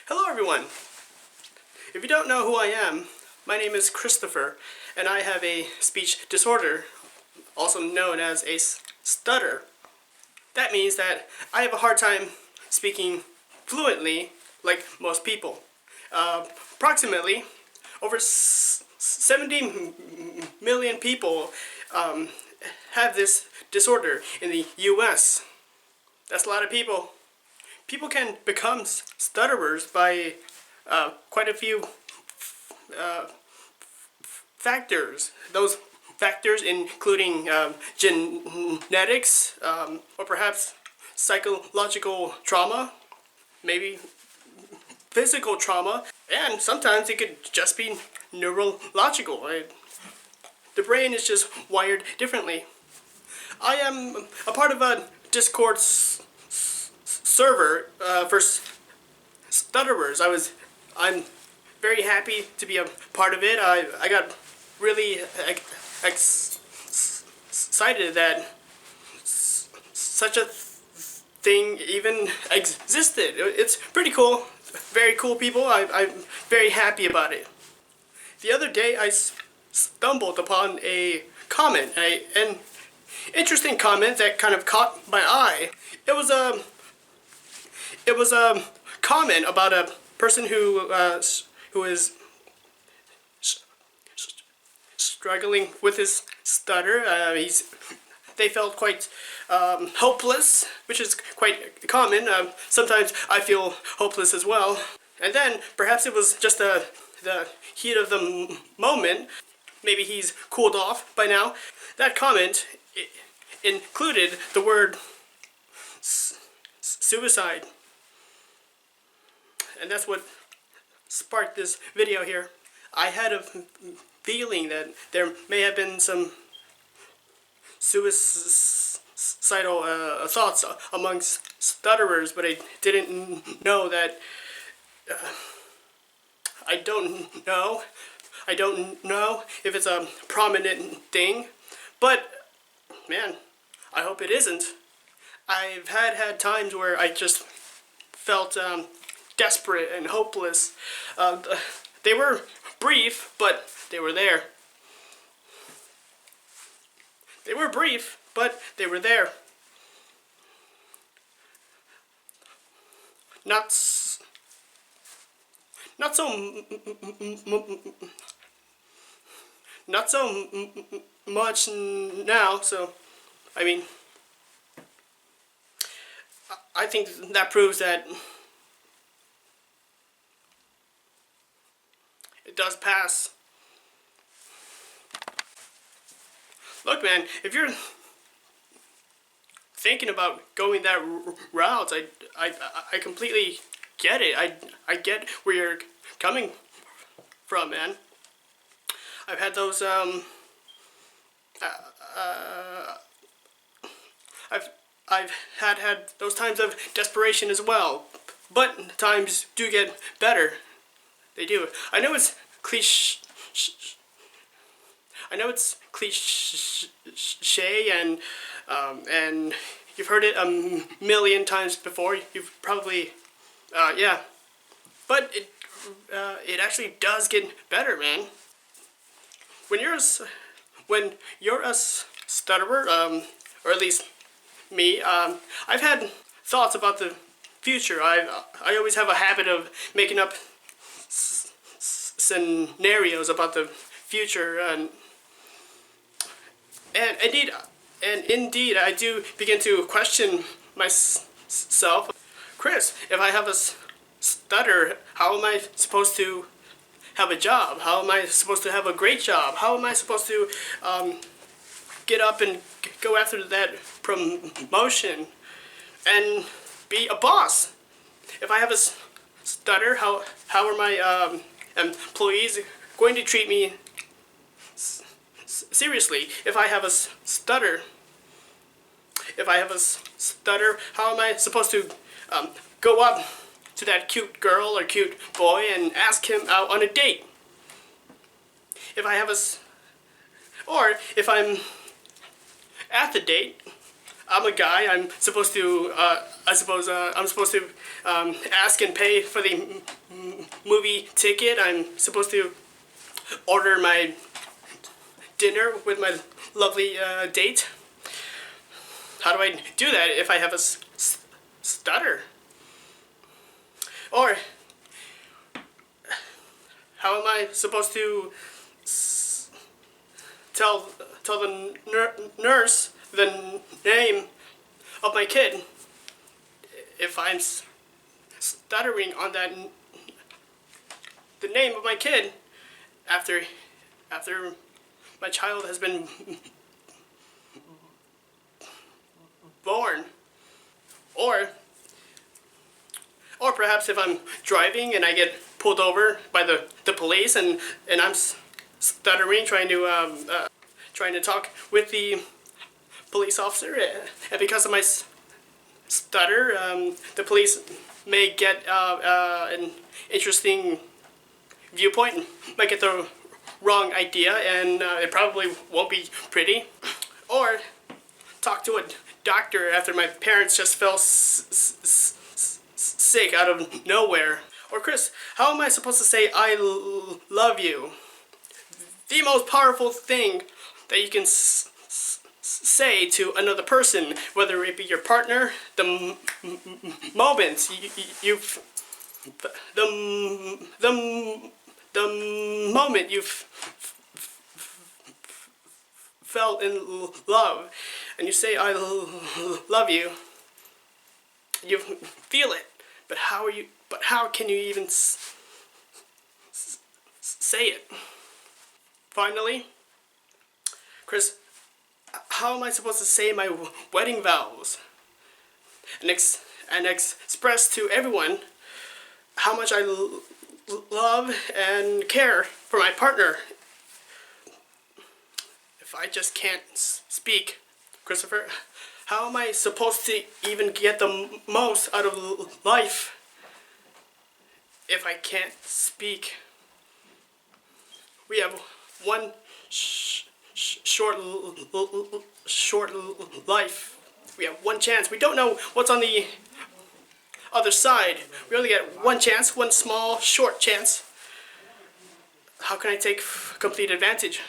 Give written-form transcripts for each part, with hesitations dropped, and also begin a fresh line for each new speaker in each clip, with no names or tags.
Hello everyone! If you don't know who I am, my name is Christopher, and I have a speech disorder, also known as a stutter. That means that I have a hard time speaking fluently like most people. Approximately over 70 million people have this disorder in the US. That's a lot of people. People can become stutterers by quite a few factors. Those factors including genetics, or perhaps psychological trauma, maybe physical trauma, and sometimes it could just be neurological. The brain is just wired differently. I am a part of a Discord server for stutterers. I'm very happy to be a part of it. I got really excited that such a thing even existed. It's pretty cool. Very cool people. I'm very happy about it. The other day I stumbled upon a comment, an interesting comment that kind of caught my eye. It was a comment about a person who is struggling with his stutter. They felt quite hopeless, which is quite common. Sometimes I feel hopeless as well. And then perhaps it was just the heat of the moment. Maybe he's cooled off by now. That comment included the word suicide. And that's what sparked this video here. I had a feeling that there may have been some suicidal thoughts amongst stutterers, but I didn't know that. I don't know if it's a prominent thing, but man, I hope it isn't. I've had times where I just felt desperate and hopeless. They were brief, but they were there. They were brief, but they were there. Not so much now. So, I mean, I think that proves that it does pass. Look, man, if you're thinking about going that route, I completely get it. I get where you're coming from, man. I've had those I've had those times of desperation as well, but times do get better. They do. I know it's cliche. And you've heard it a million times before. You've probably yeah. But it actually does get better, man. When you're a stutterer, or at least me, I've had thoughts about the future. I always have a habit of making up scenarios about the future, and indeed I do begin to question myself. Chris, if I have a stutter, how am I supposed to have a job? How am I supposed to have a great job? How am I supposed to get up and go after that promotion and be a boss? If I have a stutter, how are my employees going to treat me seriously? If I have a stutter, how am I supposed to go up to that cute girl or cute boy and ask him out on a date? If I have or if I'm at the date, I'm a guy. I'm supposed to. I suppose I'm supposed to ask and pay for the movie ticket. I'm supposed to order my dinner with my lovely date. How do I do that if I have a stutter? Or how am I supposed to tell the nurse the name of my kid if I'm stuttering on the name of my kid after my child has been born? Or perhaps if I'm driving and I get pulled over by the police and I'm stuttering trying to talk with the police officer, and because of my stutter, the police may get an interesting viewpoint and might get the wrong idea, and it probably won't be pretty. Or talk to a doctor after my parents just fell sick out of nowhere. Or Chris, how am I supposed to say I love you? The most powerful thing that you can say to another person, whether it be your partner, the moment the moment you've felt in love, and you say I love you, you feel it. But how can you even say it? Finally, Chris, how am I supposed to say my wedding vows and express to everyone how much I love and care for my partner if I just can't speak? Christopher, how am I supposed to even get the most out of life if I can't speak? We have one short life. We have one chance. We don't know what's on the other side. We only get one chance, one small, short chance. How can I take complete advantage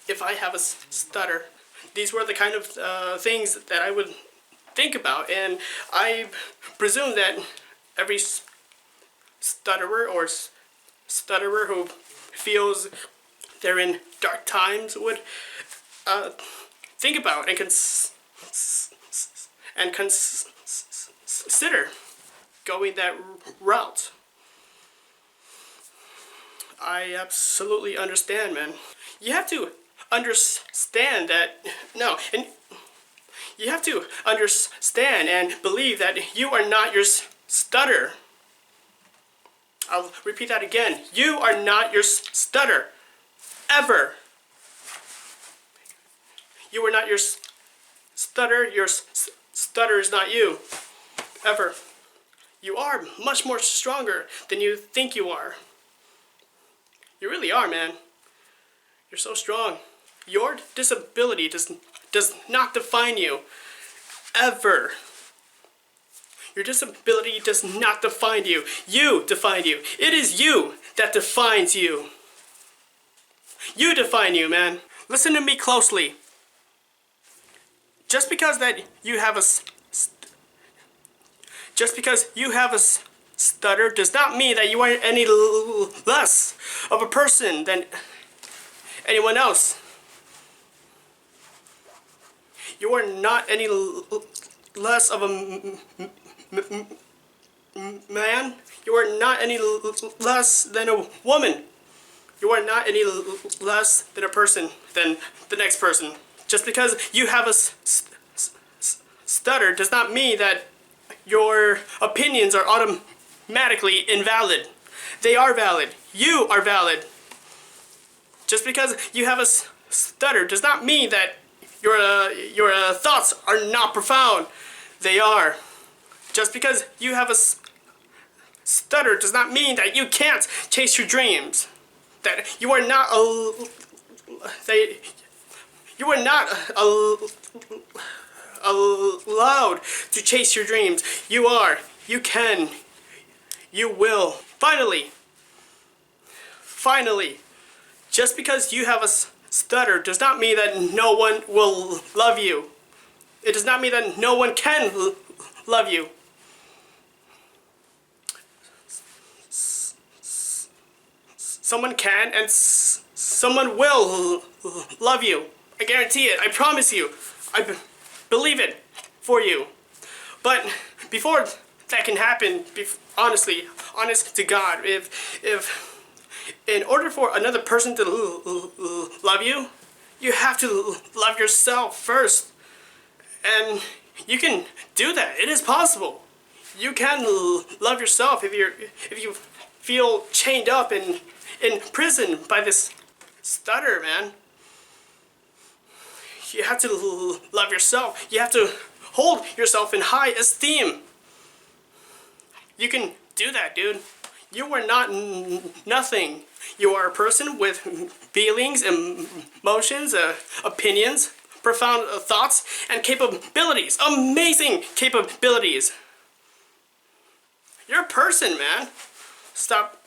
if I have a stutter? These were the kind of things that I would think about, and I presume that every stutterer who feels they're in dark times would think about and consider going that route. I absolutely understand, man. You have to understand that, no, and you have to understand and believe that you are not your stutter. I'll repeat that again. You are not your stutter. Ever. You are not your stutter. Your stutter is not you. Ever. You are much more stronger than you think you are. You really are, man. You're so strong. Your disability does not define you. Ever. Your disability does not define you. You define you. It is you that defines you. You define you, man. Listen to me closely. Just because you have a stutter does not mean that you are any less of a person than anyone else. You are not any less of a man. You are not any less than a woman. You are not any less than a person than the next person. Just because you have a stutter does not mean that your opinions are automatically invalid. They are valid. You are valid. Just because you have a stutter does not mean that your thoughts are not profound. They are. Just because you have a stutter does not mean that you can't chase your dreams. That you are not allowed to chase your dreams. You are. You can. You will. Finally, just because you have a stutter does not mean that no one will love you. It does not mean that no one can love you. Someone can and someone will love you. I guarantee it. I promise you. I believe it for you. But before that can happen, honest to God, if in order for another person to love you, you have to love yourself first. And you can do that. It is possible. You can love yourself if you feel chained up in prison by this stutter, man. You have to love yourself. You have to hold yourself in high esteem. You can do that, dude. You are not nothing. You are a person with feelings, emotions, opinions, profound thoughts, and capabilities. Amazing capabilities. You're a person, man. Stop.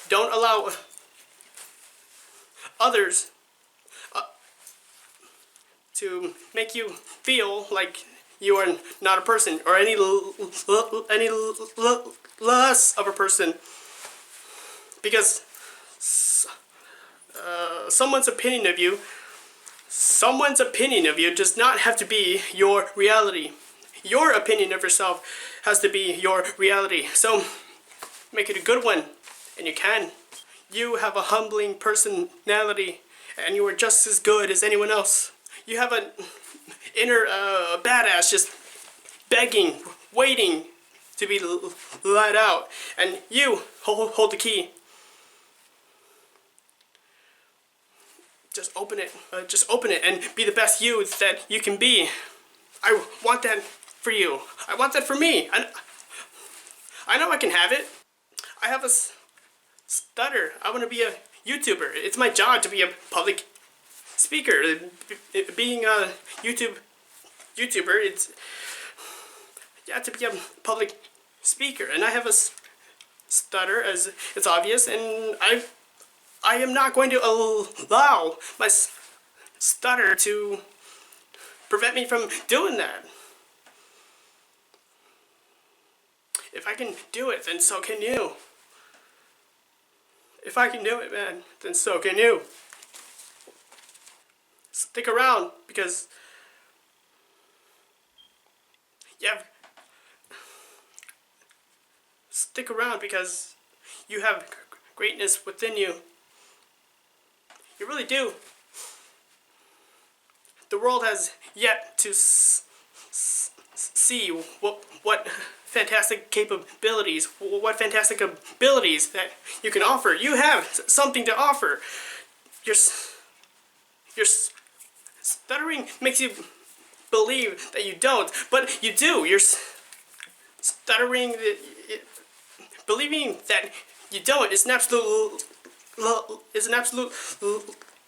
Don't allow others to make you feel like you are not a person or any less of a person, because someone's opinion of you does not have to be your reality. Your opinion of yourself has to be your reality. So make it a good one, and you can. You have a humbling personality, and you are just as good as anyone else. You have an inner badass just begging, waiting to be let out, and you hold the key. Just open it and be the best you that you can be. I want that for you. I want that for me. I know I can have it. I have a stutter. I want to be a YouTuber. It's my job to be a public speaker. Being a YouTuber, you have to be a public speaker, and I have a stutter, as it's obvious, and I am not going to allow my stutter to prevent me from doing that. If I can do it, then so can you. If I can do it, man, then so can you. Stick around, because stick around because you have greatness within you. You really do. The world has yet to see what fantastic capabilities, what fantastic abilities that you can offer. You have something to offer. Your stuttering makes you believe that you don't, but you do. You're stuttering, believing that you don't is an absolute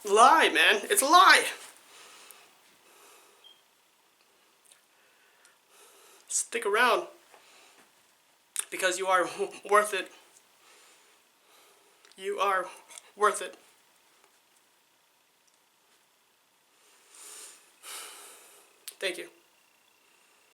lie, man. It's a lie. Stick around, because you are worth it. You are worth it. Thank you.